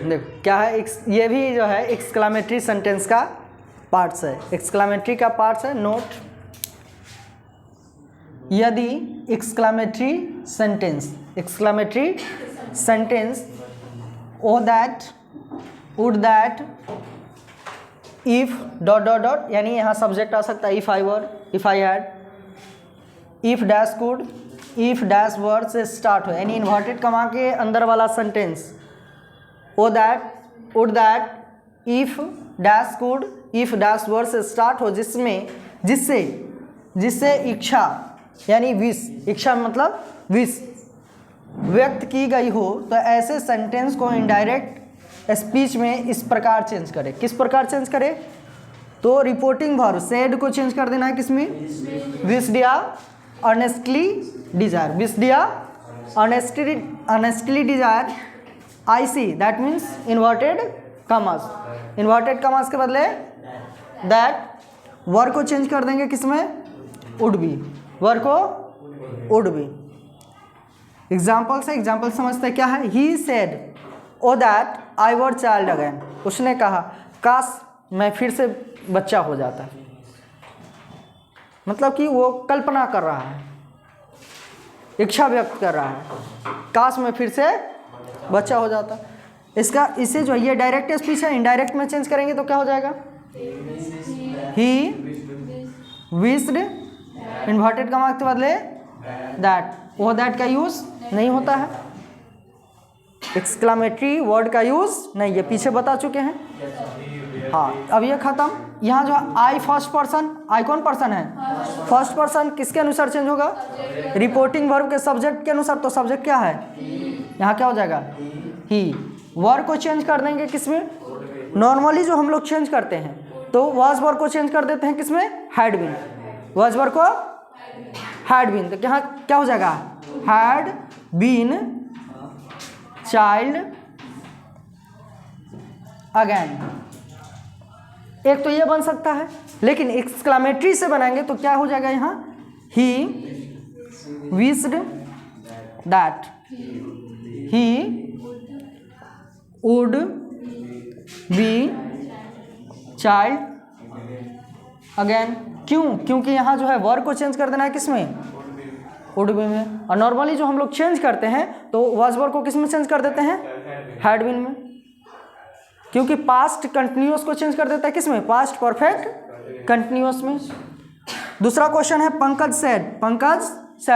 देखो क्या है, ये भी जो है एक्सक्लामेटरी सेंटेंस का पार्ट्स है, एक्सक्लामेटरी का पार्ट्स है। नोट, यदि exclamatory sentence O that, would that, if dot dot dot, यानी यहाँ सब्जेक्ट आ सकता है, if I were, if I had, if dash could, if dash word से स्टार्ट हो, यानी इन्वर्टेड कमा के अंदर वाला sentence, O that, would that, if dash could, if dash word से स्टार्ट हो, जिससे इच्छा यानी विश, इच्छा मतलब विश व्यक्त की गई हो, तो ऐसे सेंटेंस को इनडायरेक्ट स्पीच में इस प्रकार चेंज करे। किस प्रकार चेंज करे? तो रिपोर्टिंग वर्ब सेड को चेंज कर देना है किसमें? विश्ड या अर्नेस्टली डिजायर, विश्ड या earnestly desire, I see, that means inverted commas, inverted commas के बदले दैट वर्ब को चेंज कर देंगे किसमें? वुड बी, वर्ब को वुड बी। एग्जाम्पल से एग्जाम्पल समझते क्या है? He said O that I were child again, उसने कहा काश मैं फिर से बच्चा हो जाता। मतलब कि वो कल्पना कर रहा है, इच्छा व्यक्त कर रहा है, काश मैं फिर से बच्चा हो जाता। इसे जो ये डायरेक्ट स्पीच है, इनडायरेक्ट में चेंज करेंगे तो क्या हो जाएगा? ही विश्ड, इन्वर्टेड कमा के बदले दैट, वो दैट का यूज नहीं होता है, एक्सक्लामेटरी वर्ड का यूज नहीं, ये पीछे बता चुके हैं। हाँ, अब ये खत्म। यहाँ जो आई फर्स्ट पर्सन, आई कौन पर्सन है? फर्स्ट पर्सन, किसके अनुसार चेंज होगा? रिपोर्टिंग वर्ब के सब्जेक्ट के अनुसार। तो सब्जेक्ट क्या है यहाँ? क्या हो जाएगा? ही। वर्ब को चेंज कर देंगे किसमें? नॉर्मली जो हम लोग चेंज करते हैं, तो वाज वर्ब को चेंज कर देते हैं किसमें? हैड बीन, वाज वर्ब को हैड बीन। तो यहाँ क्या हो जाएगा? Had been child again. एक तो ये बन सकता है, लेकिन एक्सक्लामेटरी से बनाएंगे तो क्या हो जाएगा यहाँ? He wished that he would B child again. क्यों? क्योंकि यहाँ जो है वर्ब को चेंज कर देना है किसमें? वुड बी में। और नॉर्मली जो हम लोग चेंज करते हैं तो वाज वर्ब को किस में चेंज कर देते हैं? हैड बीन में। क्योंकि पास्ट कंटिन्यूअस को चेंज कर देता है किसमें? पास्ट परफेक्ट कंटिन्यूअस में। दूसरा क्वेश्चन है पंकज सेड,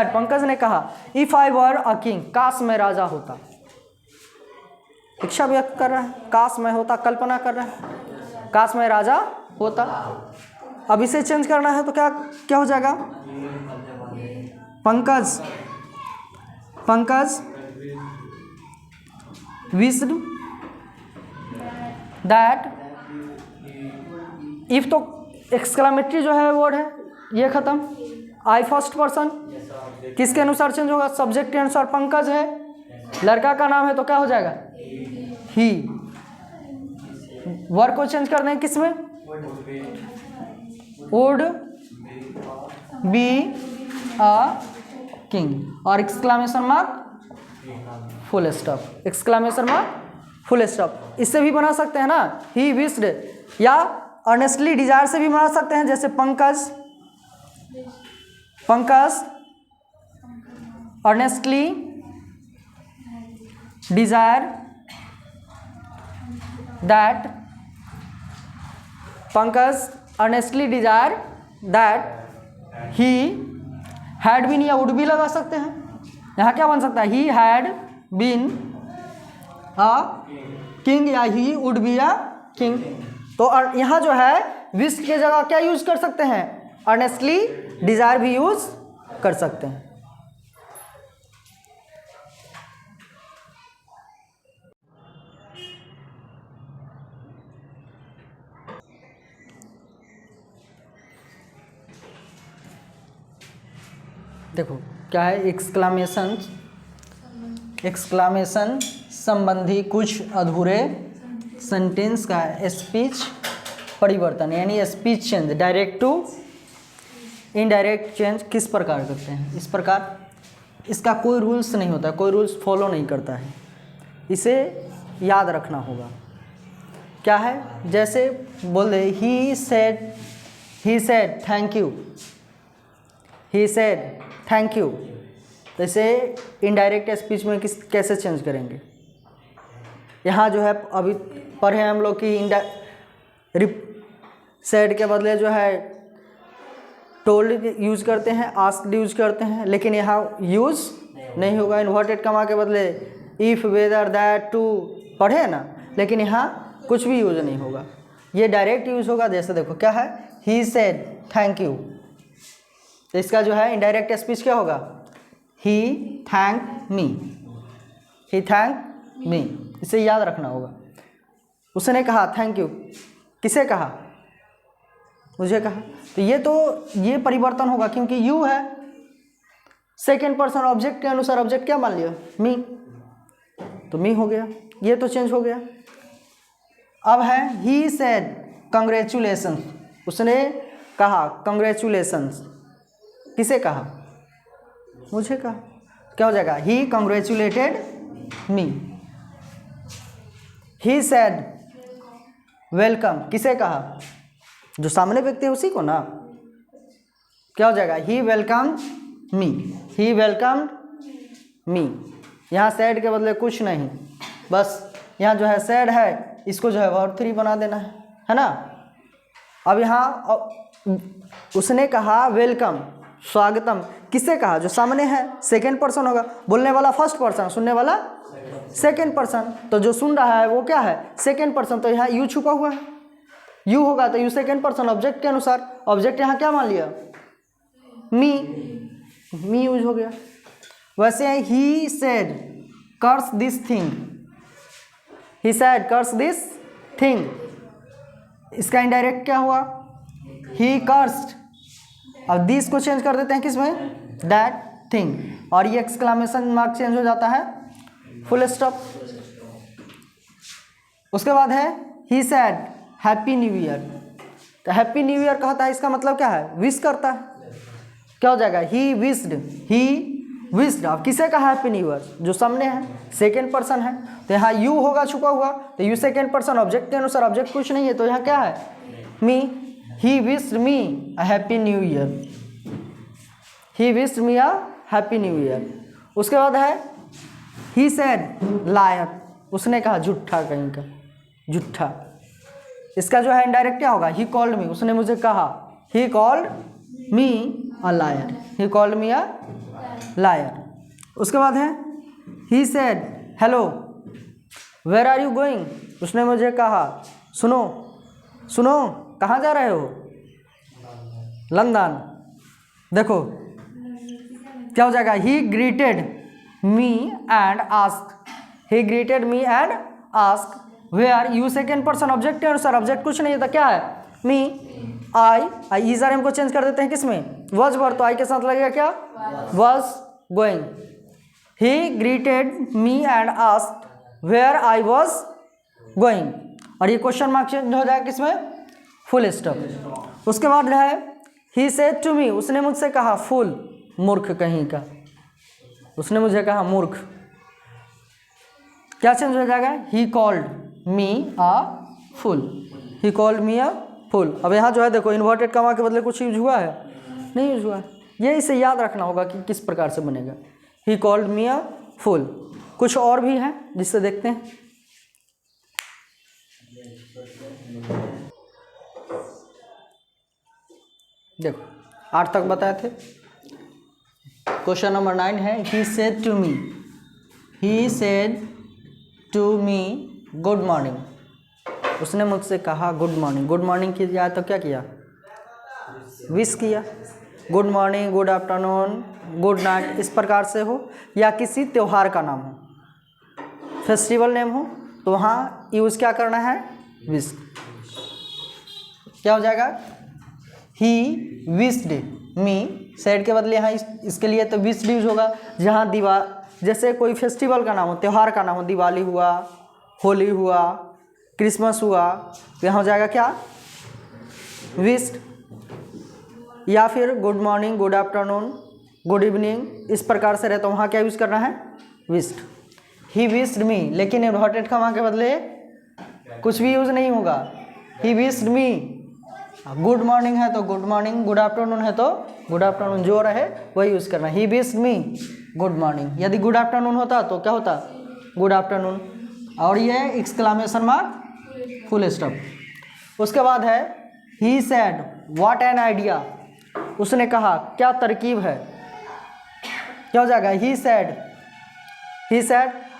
पंकज ने कहा if I were a king, काश मैं राजा होता। इच्छा व्यक्त कर रहा है, काश मैं होता, कल्पना कर रहा है, काश मैं राजा होता। अब इसे चेंज करना है तो क्या हो जाएगा? पंकज विश्ड दैट, इफ तो एक्सक्लामेटरी जो है वर्ड है ये खत्म। आई फर्स्ट पर्सन किसके अनुसार चेंज होगा? सब्जेक्ट के अनुसार। पंकज है, लड़का का नाम है तो क्या हो जाएगा? ही। वर्ब को चेंज कर दें किसमें? वुड बी अ किंग, और exclamation mark full stop, exclamation mark full stop. इससे भी बना सकते हैं ना, ही विश्ड, या अर्नेस्टली डिजायर से भी बना सकते हैं, जैसे Pankaj earnestly desire that, Pankaj earnestly desire that he had been, या वुड बी लगा सकते हैं। यहाँ क्या बन सकता है? He had been a king, या he would be a king. तो यहाँ जो है विश्ड के जगह क्या यूज कर सकते हैं? अर्नेस्टली डिजायर भी यूज कर सकते हैं। देखो क्या है, एक्सक्लामेशन संबंधी कुछ अधूरे सेंटेंस का स्पीच परिवर्तन, यानी speech change, direct to indirect change किस प्रकार करते हैं? इस प्रकार। इसका कोई रूल्स नहीं होता, कोई रूल्स फॉलो नहीं करता है। इसे याद रखना होगा। क्या है, जैसे बोल दे he said thank you, he said thank you, तो इसे इनडायरेक्ट स्पीच में कैसे चेंज करेंगे। यहाँ जो है अभी पढ़े हम लोग कि सेड के बदले जो है टोल्ड यूज करते हैं, आस्क्ड यूज करते हैं, लेकिन यहाँ यूज नहीं होगा। इन्वर्टेड कमा के बदले इफ़, वेदर, दैट, टू पढ़े ना, लेकिन यहाँ कुछ भी यूज नहीं होगा, ये डायरेक्ट यूज होगा। जैसे देखो क्या है, ही सेड थैंक यू, तो इसका जो है इनडायरेक्ट स्पीच क्या होगा, ही थैंक मी, ही थैंक मी, इसे याद रखना होगा। उसने कहा थैंक यू, किसे कहा, मुझे कहा, तो ये परिवर्तन होगा क्योंकि यू है सेकेंड पर्सन ऑब्जेक्ट के अनुसार, ऑब्जेक्ट क्या मान लिया, मी, तो मी हो गया, ये तो चेंज हो गया। अब है ही सेड कंग्रेचुलेशन, उसने कहा कंग्रेचुलेशंस, किसे कहा, मुझे कहा, क्या हो जाएगा, he congratulated me. He said welcome, किसे कहा, जो सामने व्यक्ति है उसी को ना, क्या हो जाएगा, ही वेलकम मी, ही वेलकम मी। यहाँ सैड के बदले कुछ नहीं, बस यहाँ जो है सैड है, इसको जो है वर्ब 3 बना देना है ना। अब यहाँ उसने कहा वेलकम, स्वागतम, किसे कहा, जो सामने है, सेकेंड पर्सन होगा, बोलने वाला फर्स्ट पर्सन, सुनने वाला सेकेंड पर्सन, तो जो सुन रहा है वो क्या है, सेकेंड पर्सन, तो यहाँ यू छुपा हुआ है, यू होगा तो यू सेकेंड पर्सन ऑब्जेक्ट के अनुसार, ऑब्जेक्ट यहाँ क्या मान लिया, मी यूज हो गया। वैसे ही said curse this thing, he said curse this thing, इसका इनडायरेक्ट क्या हुआ, ही कर्स्ड। अब दिस को चेंज कर देते हैं किसमें, दैट थिंग, और ये एक्सक्लामेशन मार्क चेंज हो जाता है फुल स्टॉप। उसके बाद है he said happy new year, तो हैप्पी न्यू ईयर कहता है, इसका मतलब क्या है, विश करता है, क्या हो जाएगा, ही विश्ड। अब किसे कहा हैप्पी न्यू ईयर, जो सामने है, सेकेंड पर्सन है, तो यहाँ यू होगा छुपा हुआ, तो यू सेकेंड पर्सन ऑब्जेक्ट के अनुसार, ऑब्जेक्ट कुछ नहीं है, तो यहाँ क्या है, me, he wished me a happy new year, he wished me a happy new year. उसके बाद है ही सेड लायर, उसने कहा झूठा, कहीं का झूठा, इसका जो है इनडायरेक्ट क्या होगा, ही कॉल्ड मी, उसने मुझे कहा, he called me a liar, he called me a liar. उसके बाद है he said hello where are you going, उसने मुझे कहा सुनो कहाँ जा रहे हो, लंदन। देखो क्या हो जाएगा, he greeted me and ask, he greeted me and ask where, you second person object के अनुसार, ऑब्जेक्ट कुछ नहीं था, क्या है, me, I is are M को चेंज कर देते हैं किसमें, वॉज वर्ड, तो आई के साथ लगेगा क्या, was going. He greeted me and asked where I was going, और ये क्वेश्चन मार्क चेंज हो जाएगा किसमें, फुल स्टॉप। उसके बाद है ही सेड टू मी, उसने मुझसे कहा, फुल, मूर्ख कहीं का, उसने मुझे कहा मूर्ख, क्या चेंज हो जाएगा, he called me a full, he called me a full. अब यहाँ जो है देखो इन्वर्टेड कमा के बदले कुछ यूज हुआ है, नहीं यूज हुआ है, ये इसे याद रखना होगा कि किस प्रकार से बनेगा, ही कॉल्ड मी अ फुल। कुछ और भी है जिससे देखते हैं, देखो 8 तक बताए थे। क्वेश्चन नंबर 9 है he said to me, he said to me good morning, उसने मुझसे कहा गुड मॉर्निंग। गुड मॉर्निंग की जाए तो क्या किया, विश किया, good morning, good afternoon, good night, इस प्रकार से हो, या किसी त्यौहार का नाम हो, फेस्टिवल नेम हो, तो वहाँ यूज़ क्या करना है, विश। क्या हो जाएगा, ही विश्ड मी, सेड के बदले यहाँ इसके लिए तो विश्ड यूज होगा। जहाँ जैसे कोई फेस्टिवल का नाम हो, त्यौहार का नाम हो, दिवाली हुआ, होली हुआ, क्रिसमस हुआ, तो यहाँ हो जाएगा क्या, विश्ड। या फिर good morning, good afternoon, good evening, इस प्रकार से रहता है, वहाँ क्या यूज़ करना है, विश्ड। ही विश्ड मी, लेकिन इन्वर्टेड कॉमा के बदले कुछ भी यूज नहीं होगा। ही विश्ड मी, गुड मॉर्निंग है तो गुड मॉर्निंग, गुड आफ्टरनून है तो गुड आफ्टरनून, जो रहे वही यूज करना। ही विश्ड मी गुड मॉर्निंग। यदि गुड आफ्टरनून होता तो क्या होता, गुड आफ्टरनून, और ये एक्सक्लेमेशन मार्क फुल स्टॉप। उसके बाद है he said what an idea, उसने कहा क्या तरकीब है, क्या हो जाएगा, ही सेड।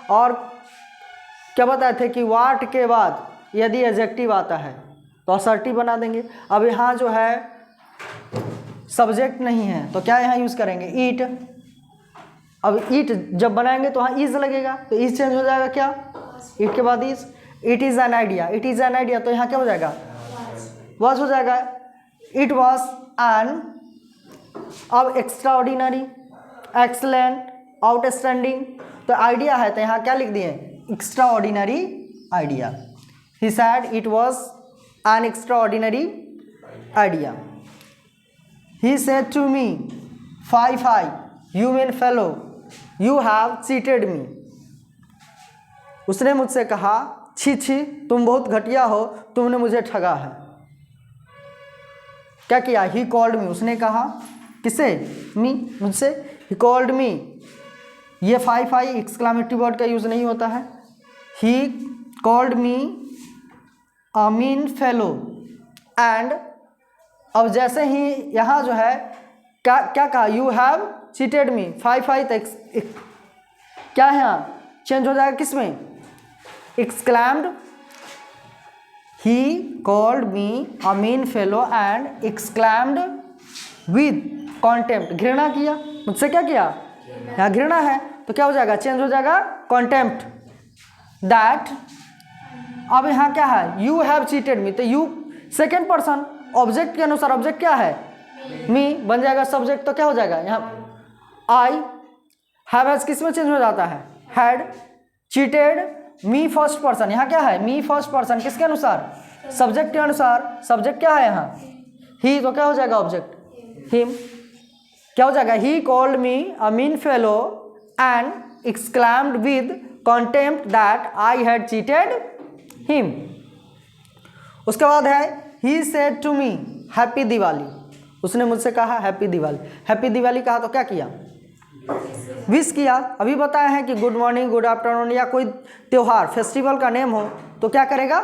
और क्या बताए थे कि व्हाट के बाद यदि एडजेक्टिव आता है तो असर्टिव बना देंगे। अब यहाँ जो है सब्जेक्ट नहीं है तो क्या यहाँ यूज़ करेंगे, ईट। अब ईट जब बनाएंगे तो वहाँ इज लगेगा, तो इज चेंज हो जाएगा क्या, ईट के बाद is. It is an idea, it is an idea, तो यहाँ क्या हो जाएगा, वॉज हो जाएगा। इट वॉज एन, अब एक्स्ट्रा ऑर्डिनरी, एक्सलेंट, आउटस्टैंडिंग, तो आइडिया है तो यहाँ क्या लिख दिए, extraordinary idea. He said it was an extraordinary idea. He said to me fie you mean fellow you have cheated me, उसने मुझसे कहा छी छी तुम बहुत घटिया हो, तुमने मुझे ठगा है। क्या किया, ही कॉल्ड मी, उसने कहा किसे, मी, मुझसे। ही कॉल्ड मी, ये फाई एक्सक्लामेटिव वर्ड का यूज़ नहीं होता है। He called me a mean fellow and, अब जैसे ही यहाँ जो है क्या क्या कहा, you have cheated me, fie तक क्या है यहाँ चेंज हो जाएगा किसमें, exclaimed. He called me a mean fellow and exclaimed with contempt, घृणा किया मुझसे, क्या किया, यहाँ घृणा है तो क्या हो जाएगा, चेंज हो जाएगा कॉन्टेम्प्ट दैट। अब यहाँ क्या है, यू हैव चीटेड मी, तो यू सेकेंड पर्सन ऑब्जेक्ट के अनुसार, ऑब्जेक्ट क्या है, मी बन जाएगा सब्जेक्ट, तो क्या हो जाएगा यहाँ आई। हैव हैज किस में चेंज हो जाता है, had. Cheated me first person, यहाँ क्या है, मी फर्स्ट पर्सन, किसके अनुसार, सब्जेक्ट के अनुसार। सब्जेक्ट क्या है यहाँ, ही, तो क्या हो जाएगा ऑब्जेक्ट, हिम। क्या हो जाएगा, he called me a mean fellow and exclaimed with contempt that I had cheated him. उसके बाद है he said to me happy Diwali, उसने मुझसे कहा हैप्पी दिवाली। हैप्पी दिवाली कहा तो क्या किया, विश किया। अभी बताया है कि गुड मॉर्निंग, गुड आफ्टरनून या कोई त्यौहार फेस्टिवल का नेम हो तो क्या करेगा,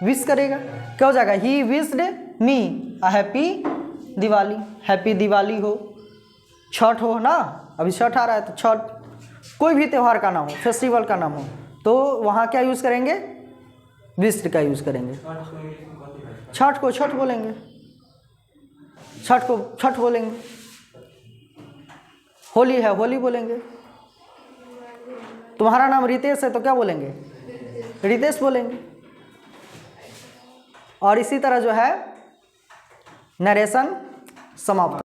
विश करेगा। क्या हो जाएगा, ही wished me a happy Diwali. Happy Diwali हो, छठ हो ना, अभी छठ आ रहा है तो छठ, कोई भी त्यौहार का नाम हो, फेस्टिवल का नाम हो, तो वहाँ क्या यूज़ करेंगे, विश्ड का यूज़ करेंगे। छठ को छठ बोलेंगे, छठ को छठ बोलेंगे। होली है होली बोलेंगे। तुम्हारा नाम रितेश है तो क्या बोलेंगे, रितेश बोलेंगे। और इसी तरह जो है नरेशन समाप्त।